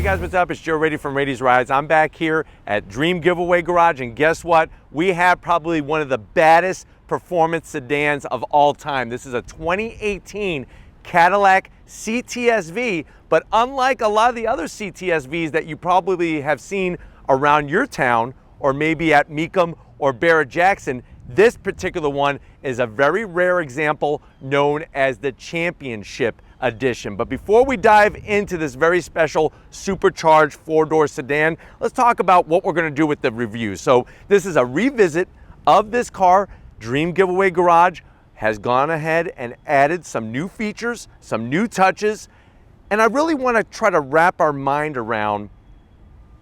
guys, what's up? It's Joe Rady from Rady's Rides. I'm back here at Dream Giveaway Garage, and guess what? We have probably one of the baddest performance sedans of all time. This is a 2018 Cadillac CTS-V, but unlike a lot of the other CTS-Vs that you probably have seen around your town or maybe at Mecum or Barrett-Jackson, this particular one is a very rare example known as the Championship Edition. But before we dive into this very special supercharged four-door sedan, let's talk about what we're going to do with the review. So this is a revisit of this car. Dream Giveaway Garage has gone ahead and added some new features, some new touches, and I really want to try to wrap our mind around,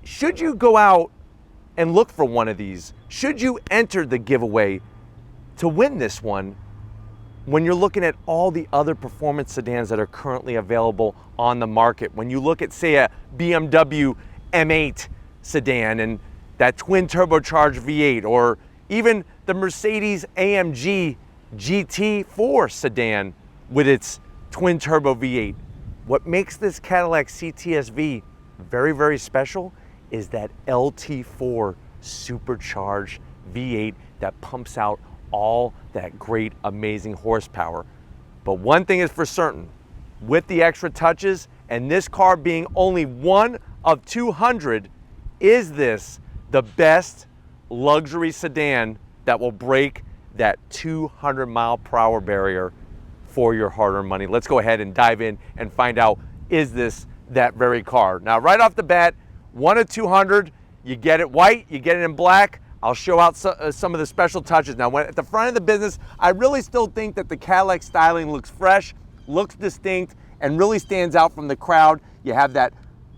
should you go out and look for one of these? Should you enter the giveaway to win this one when you're looking at all the other performance sedans that are currently available on the market? When you look at, say, a BMW M8 sedan and that twin turbocharged V8, or even the Mercedes AMG GT4 sedan with its twin turbo V8. What makes this Cadillac CTS-V very, very special is that LT4 supercharged V8 that pumps out all that great, amazing horsepower. But one thing is for certain, with the extra touches and this car being only one of 200, is this the best luxury sedan that will break that 200-mile-per-hour barrier for your hard-earned money? Let's go ahead and dive in and find out, is this that very car? Now, right off the bat, one of 200, you get it white, you get it in black. I'll show out some of the special touches. Now, at the front of the business, I really still think that the Cadillac styling looks fresh, looks distinct, and really stands out from the crowd. You have that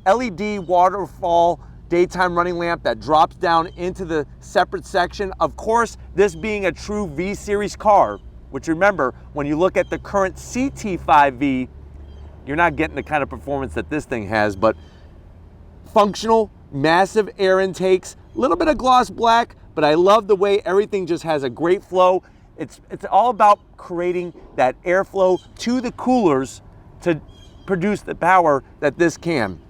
LED waterfall daytime running lamp that drops down into the separate section. Of course, this being a true V-Series car, which, remember, when you look at the current CT5V, you're not getting the kind of performance that this thing has, but functional, massive air intakes, a little bit of gloss black, but I love the way everything just has a great flow. It's all about creating that airflow to the coolers to produce the power that this can.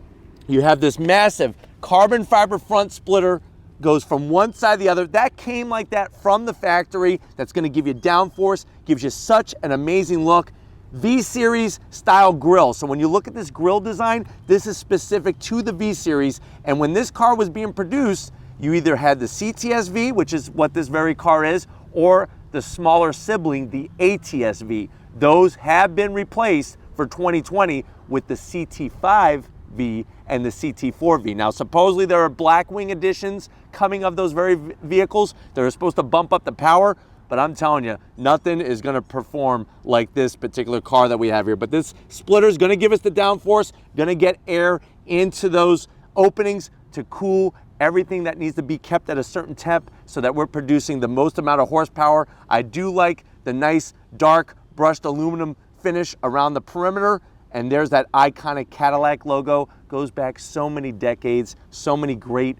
You have this massive carbon fiber front splitter, goes from one side to the other. That came like that from the factory. That's going to give you downforce, gives you such an amazing look. V-Series style grille. So when you look at this grille design, this is specific to the V-Series. And when this car was being produced, you either had the CTS-V, which is what this very car is, or the smaller sibling, the ATS-V. Those have been replaced for 2020 with the CT5V and the CT4V. Now, supposedly there are Blackwing editions coming of those very vehicles that are supposed to bump up the power, but I'm telling you, nothing is gonna perform like this particular car that we have here. But this splitter is gonna give us the downforce, gonna get air into those openings to cool everything that needs to be kept at a certain temp so that we're producing the most amount of horsepower. I do like the nice dark brushed aluminum finish around the perimeter, and there's that iconic Cadillac logo. Goes back so many decades, so many great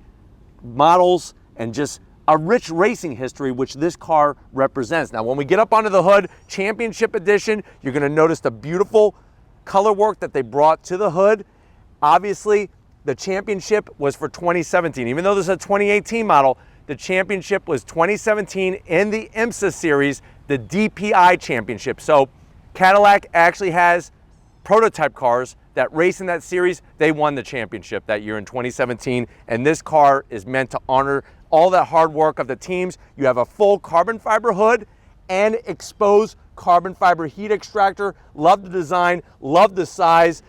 models, and just a rich racing history, which this car represents. Now, when we get up onto the hood, Championship Edition, you're gonna notice the beautiful color work that they brought to the hood. Obviously, the Championship was for 2017. Even though this is a 2018 model, the Championship was 2017 in the IMSA series, the DPI Championship. So Cadillac actually has prototype cars that race in that series. They won the championship that year in 2017, and this car is meant to honor all that hard work of the teams. You have a full carbon fiber hood and exposed carbon fiber heat extractor. Love the design, love the size.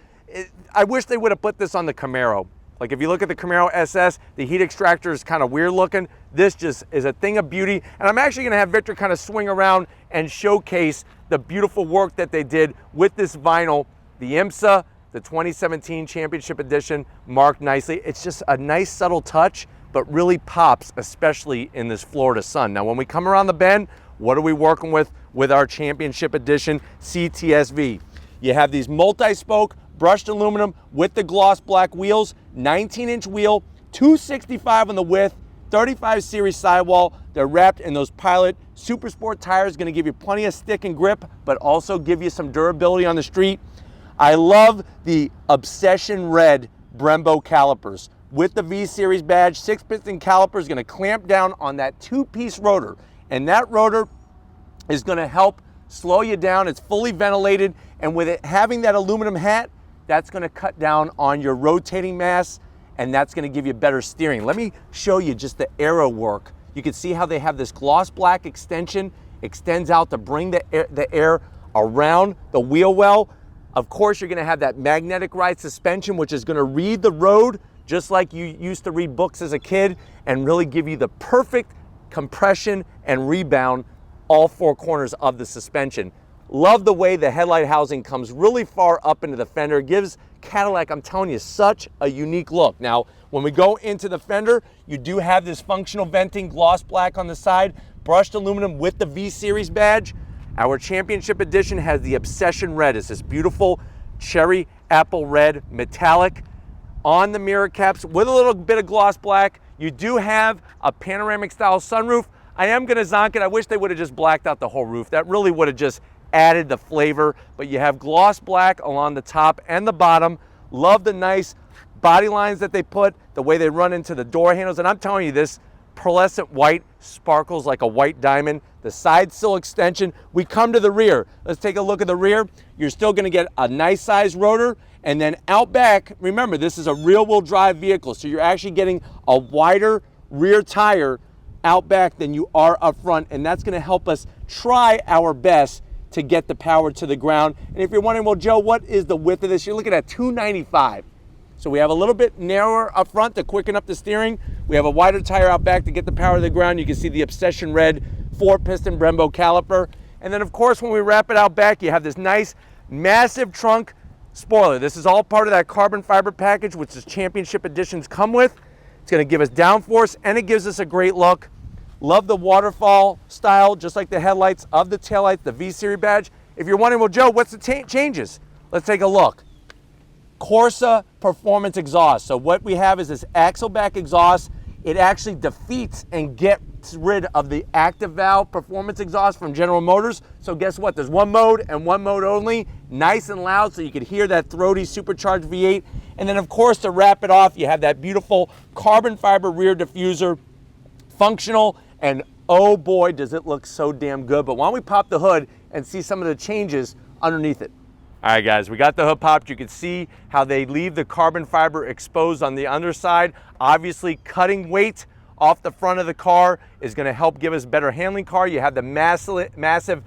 I wish they would have put this on the Camaro. Like, if you look at the Camaro SS, the heat extractor is kind of weird looking. This just is a thing of beauty. And I'm actually gonna have Victor kind of swing around and showcase the beautiful work that they did with this vinyl. The IMSA, the 2017 Championship Edition, marked nicely. It's just a nice subtle touch, but really pops, especially in this Florida sun. Now, when we come around the bend, what are we working with our Championship Edition CTS-V? You have these multi-spoke brushed aluminum with the gloss black wheels, 19-inch wheel, 265 on the width, 35 series sidewall. They're wrapped in those Pilot Super Sport tires, gonna give you plenty of stick and grip, but also give you some durability on the street. I love the Obsession Red Brembo calipers. With the V-Series badge, 6-piston caliper is going to clamp down on that 2-piece rotor. And that rotor is going to help slow you down. It's fully ventilated. And with it having that aluminum hat, that's going to cut down on your rotating mass, and that's going to give you better steering. Let me show you just the aero work. You can see how they have this gloss black extension, extends out to bring the air around the wheel well. Of course, you're going to have that magnetic ride suspension, which is going to read the road just like you used to read books as a kid, and really give you the perfect compression and rebound all 4 corners of the suspension. Love the way the headlight housing comes really far up into the fender. Gives Cadillac, I'm telling you, such a unique look. Now, when we go into the fender, you do have this functional venting, gloss black on the side, brushed aluminum with the V-Series badge. Our Championship Edition has the Obsession Red. It's this beautiful cherry apple red metallic on the mirror caps with a little bit of gloss black. You do have a panoramic style sunroof. I am going to zonk it. I wish they would have just blacked out the whole roof. That really would have just added the flavor. But you have gloss black along the top and the bottom. Love the nice body lines that they put, the way they run into the door handles. And I'm telling you, this pearlescent white sparkles like a white diamond. The side sill extension. We come to the rear. Let's take a look at the rear. You're still going to get a nice size rotor. And then out back, remember, this is a rear-wheel drive vehicle, so you're actually getting a wider rear tire out back than you are up front, and that's going to help us try our best to get the power to the ground. And if you're wondering, well, Joe, what is the width of this? You're looking at 295. So we have a little bit narrower up front to quicken up the steering. We have a wider tire out back to get the power to the ground. You can see the Obsession Red 4-piston Brembo caliper. And then, of course, when we wrap it out back, you have this nice, massive trunk spoiler. This is all part of that carbon fiber package, which the Championship Editions come with. It's going to give us downforce, and it gives us a great look. Love the waterfall style, just like the headlights of the taillights, the V-Series badge. If you're wondering, well, Joe, what's the changes? Let's take a look. Corsa performance exhaust. So what we have is this axle back exhaust. It actually defeats and gets rid of the active valve performance exhaust from General Motors. So guess what? There's one mode and one mode only. Nice and loud, so you can hear that throaty supercharged V8. And then, of course, to wrap it off, you have that beautiful carbon fiber rear diffuser, functional, and oh boy, does it look so damn good. But why don't we pop the hood and see some of the changes underneath it. All right, guys, we got the hood popped. You can see how they leave the carbon fiber exposed on the underside. Obviously, cutting weight off the front of the car is going to help give us better handling car. You have the massive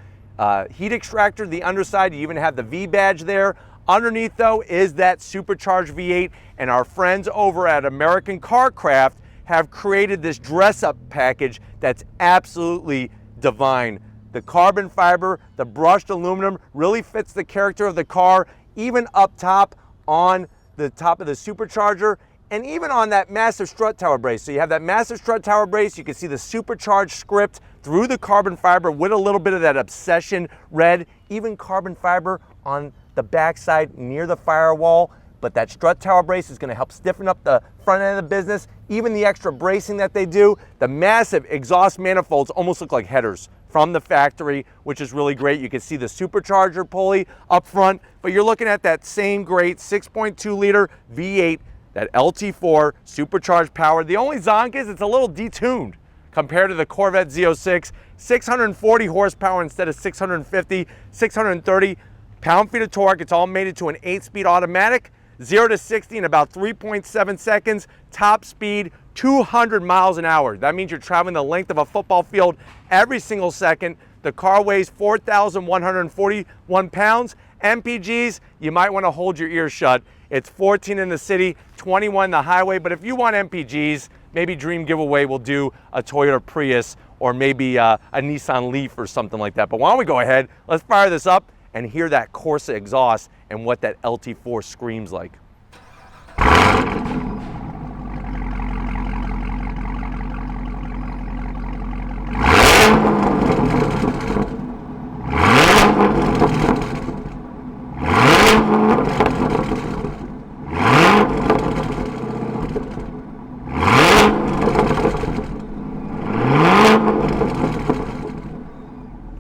heat extractor, the underside. You even have the V badge there. Underneath, though, is that supercharged V8, and our friends over at American Carcraft have created this dress-up package that's absolutely divine. The carbon fiber, the brushed aluminum really fits the character of the car, even up top on the top of the supercharger, and even on that massive strut tower brace. So you have that massive strut tower brace. You can see the supercharged script through the carbon fiber with a little bit of that Obsession Red, even carbon fiber on the backside near the firewall. But that strut tower brace is going to help stiffen up the front end of the business. Even the extra bracing that they do, the massive exhaust manifolds almost look like headers from the factory, which is really great. You can see the supercharger pulley up front, but you're looking at that same great 6.2 liter V8, that LT4 supercharged power. The only zonk is it's a little detuned compared to the Corvette Z06. 640 horsepower instead of 650, 630 pound-feet of torque. It's all mated to an 8-speed automatic. 0 to 60 in about 3.7 seconds. Top speed, 200 miles an hour. That means you're traveling the length of a football field every single second. The car weighs 4,141 pounds. MPGs, you might want to hold your ears shut. It's 14 in the city, 21 in the highway. But if you want MPGs, maybe Dream Giveaway will do a Toyota Prius or maybe a Nissan Leaf or something like that. But why don't we go ahead, let's fire this up and hear that Corsa exhaust and what that LT4 screams like.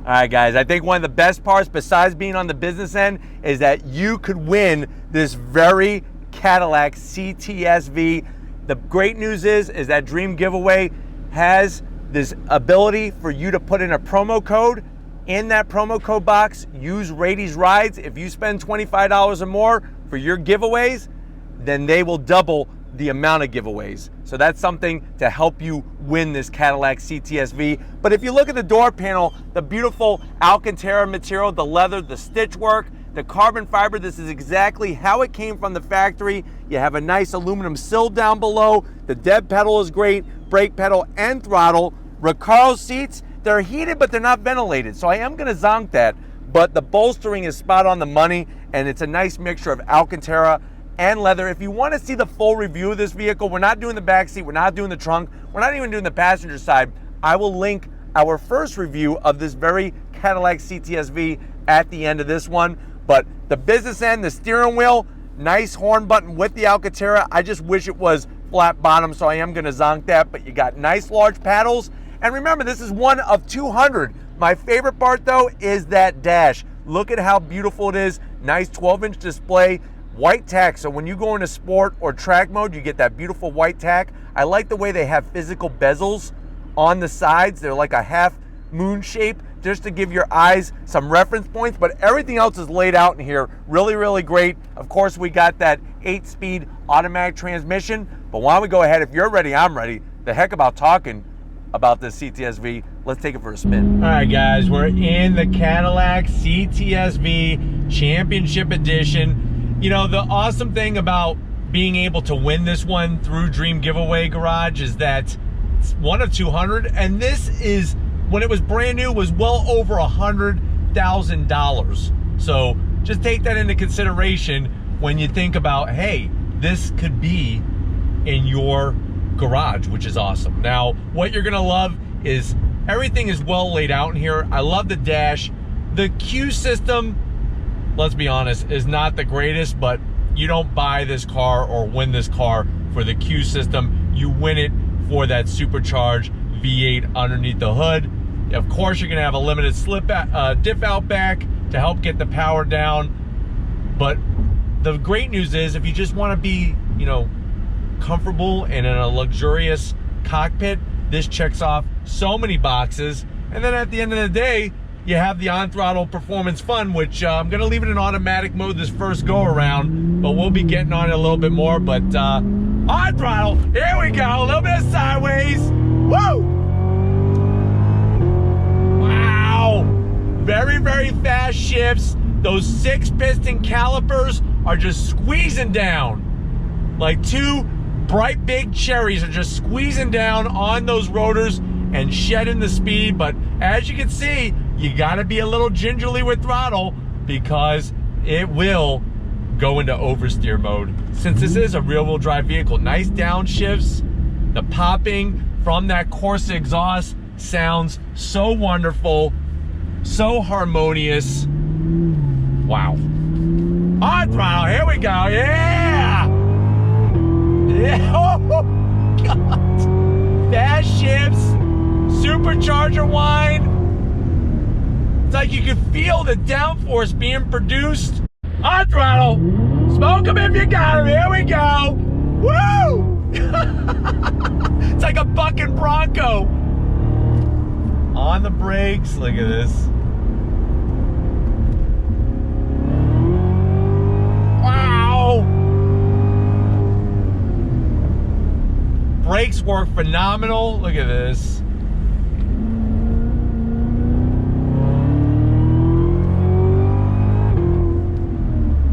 All right, guys, I think one of the best parts, besides being on the business end, is that you could win this very Cadillac CTS-V. The great news is that Dream Giveaway has this ability for you to put in a promo code. In that promo code box, use Rady's Rides. If you spend $25 or more for your giveaways, then they will double the amount of giveaways. So that's something to help you win this Cadillac CTS-V. But if you look at the door panel, the beautiful Alcantara material, the leather, the stitch work, the carbon fiber, this is exactly how it came from the factory. You have a nice aluminum sill down below. The dead pedal is great, brake pedal and throttle. Recaro seats, they're heated, but they're not ventilated. So I am gonna zonk that, but the bolstering is spot on the money, and it's a nice mixture of Alcantara and leather. If you want to see the full review of this vehicle, we're not doing the back seat, we're not doing the trunk, we're not even doing the passenger side. I will link our first review of this very Cadillac CTS-V at the end of this one. But the business end, the steering wheel, nice horn button with the Alcantara. I just wish it was flat bottom, so I am going to zonk that. But you got nice large paddles. And remember, this is one of 200. My favorite part, though, is that dash. Look at how beautiful it is. Nice 12-inch display. White tack, so when you go into sport or track mode, you get that beautiful white tack. I like the way they have physical bezels on the sides. They're like a half moon shape, just to give your eyes some reference points, but everything else is laid out in here. Really, really great. Of course, we got that 8-speed automatic transmission, but why don't we go ahead, if you're ready, I'm ready. The heck about talking about this CTS-V. Let's take it for a spin. All right, guys, we're in the Cadillac CTS-V Championship Edition. You know, the awesome thing about being able to win this one through Dream Giveaway Garage is that it's one of 200, and this is, when it was brand new, was well over $100,000. So just take that into consideration when you think about, hey, this could be in your garage, which is awesome. Now, what you're gonna love is everything is well laid out in here. I love the dash. The Q system, let's be honest, is not the greatest, but you don't buy this car or win this car for the Q system. You win it for that supercharged V8 underneath the hood. Of course, you're gonna have a limited diff out back to help get the power down. But the great news is, if you just wanna be, you know, comfortable and in a luxurious cockpit, this checks off so many boxes. And then at the end of the day, you have the on-throttle performance fun, which I'm gonna leave it in automatic mode this first go around, but we'll be getting on it a little bit more. But on-throttle, here we go, a little bit of sideways. Woo! Wow! Very, very fast shifts. Those 6-piston calipers are just squeezing down. Like two bright big cherries are just squeezing down on those rotors and shedding the speed. But as you can see, you gotta be a little gingerly with throttle because it will go into oversteer mode. Since this is a rear-wheel drive vehicle, nice downshifts. The popping from that Corsa exhaust sounds so wonderful, so harmonious. Wow. On throttle, here we go, yeah! Yeah, oh God. Fast shifts, supercharger whine. It's like you can feel the downforce being produced. On throttle. Smoke them if you got them. Here we go. Woo! It's like a bucking Bronco. On the brakes. Look at this. Wow. Brakes work phenomenal. Look at this.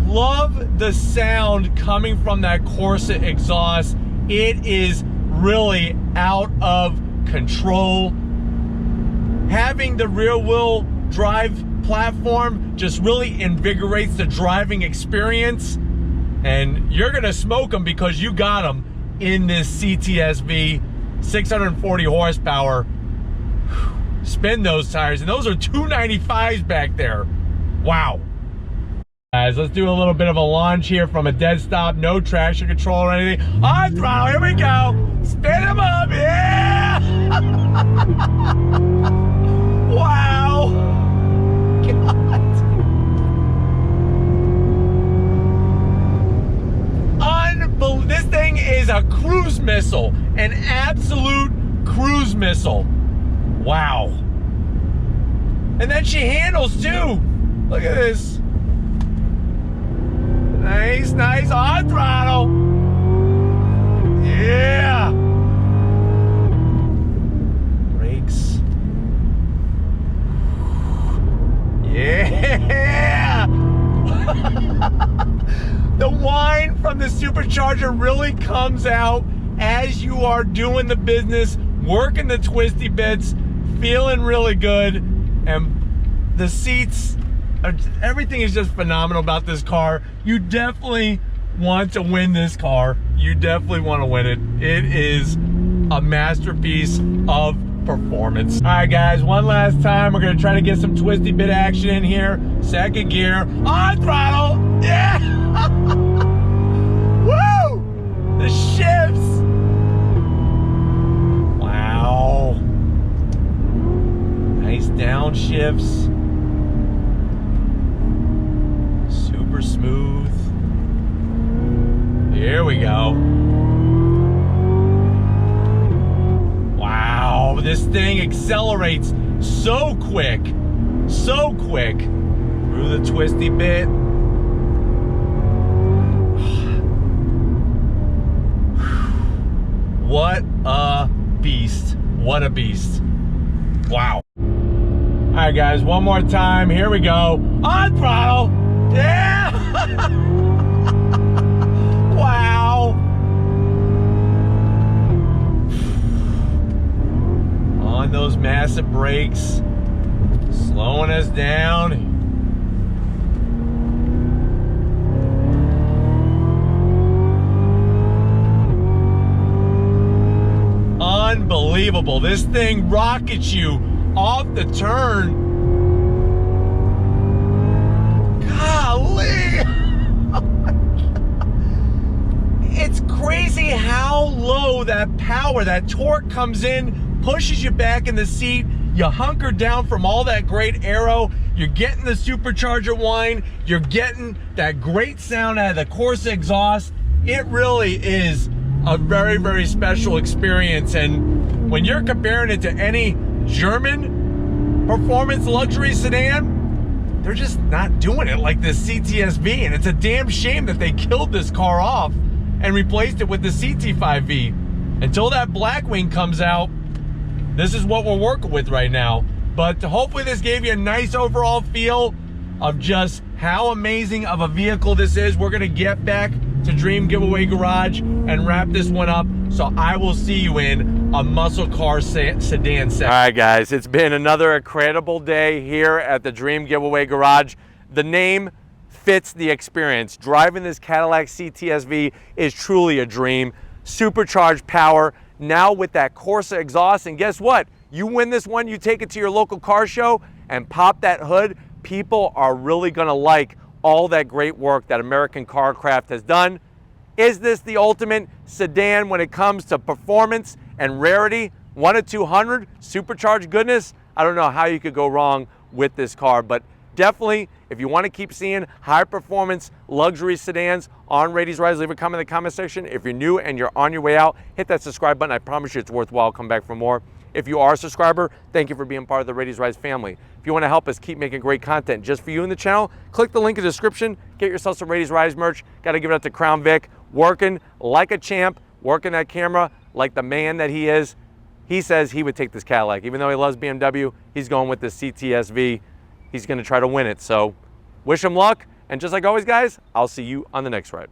Love the sound coming from that Corsa exhaust. It is really out of control. Having the rear wheel drive platform just really invigorates the driving experience, and you're gonna smoke them because you got them in this CTS-V. 640 horsepower. Spin those tires, and those are 295s back there. Wow. Guys, let's do a little bit of a launch here from a dead stop, no traction control or anything. On throttle, here we go. Spin them up, yeah! Wow. God. On cruise missile, an absolute cruise missile. Wow. And then she handles too. Look at this. Nice, nice on throttle. Yeah. Brakes. Yeah. The whine from the supercharger really comes out as you are doing the business, working the twisty bits, feeling really good, and the seats, everything is just phenomenal about this car. You definitely want to win this car. You definitely want to win it. It is a masterpiece of performance. All right, guys, one last time. We're going to try to get some twisty bit action in here. Second gear, on throttle. Yeah. Woo! The shifts. Wow. Nice downshifts. Super smooth. Here we go. Wow, this thing accelerates so quick. So quick. Through the twisty bit. What a beast. What a beast. Wow. All right, guys, one more time. Here we go. On throttle. Yeah. Wow. On those massive brakes. Slowing us down. Unbelievable. This thing rockets you off the turn. Golly. It's crazy how low that power, that torque comes in, pushes you back in the seat. You hunker down from all that great aero. You're getting the supercharger whine. You're getting that great sound out of the Corsa exhaust. It really is a very, very special experience. And when you're comparing it to any German performance luxury sedan, they're just not doing it like this CTS-V. And it's a damn shame that they killed this car off and replaced it with the CT-5V. Until that Blackwing comes out, this is what we're working with right now. But hopefully this gave you a nice overall feel of just how amazing of a vehicle this is. We're gonna get back to Dream Giveaway Garage and wrap this one up. So I will see you in a muscle car sedan set. All right, guys, it's been another incredible day here at the Dream Giveaway Garage. The name fits the experience. Driving this Cadillac CTS-V is truly a dream. Supercharged power, now with that Corsa exhaust. And guess what? You win this one, you take it to your local car show and pop that hood. People are really gonna like all that great work that American Carcraft has done. Is this the ultimate sedan when it comes to performance and rarity? 1 to 200 supercharged goodness? I don't know how you could go wrong with this car, but definitely, if you want to keep seeing high performance luxury sedans on Rady's Rise, leave a comment in the comment section. If you're new and you're on your way out, hit that subscribe button. I promise you it's worthwhile. Come back for more. If you are a subscriber, thank you for being part of the Rady's Rise family. If you want to help us keep making great content just for you in the channel, click the link in the description. Get yourself some Rady's Rise merch. Got to give it up to Crown Vic, working like a champ, working that camera like the man that he is. He says he would take this Cadillac. Even though he loves BMW, he's going with the CTS-V. He's going to try to win it. So wish him luck. And just like always, guys, I'll see you on the next ride.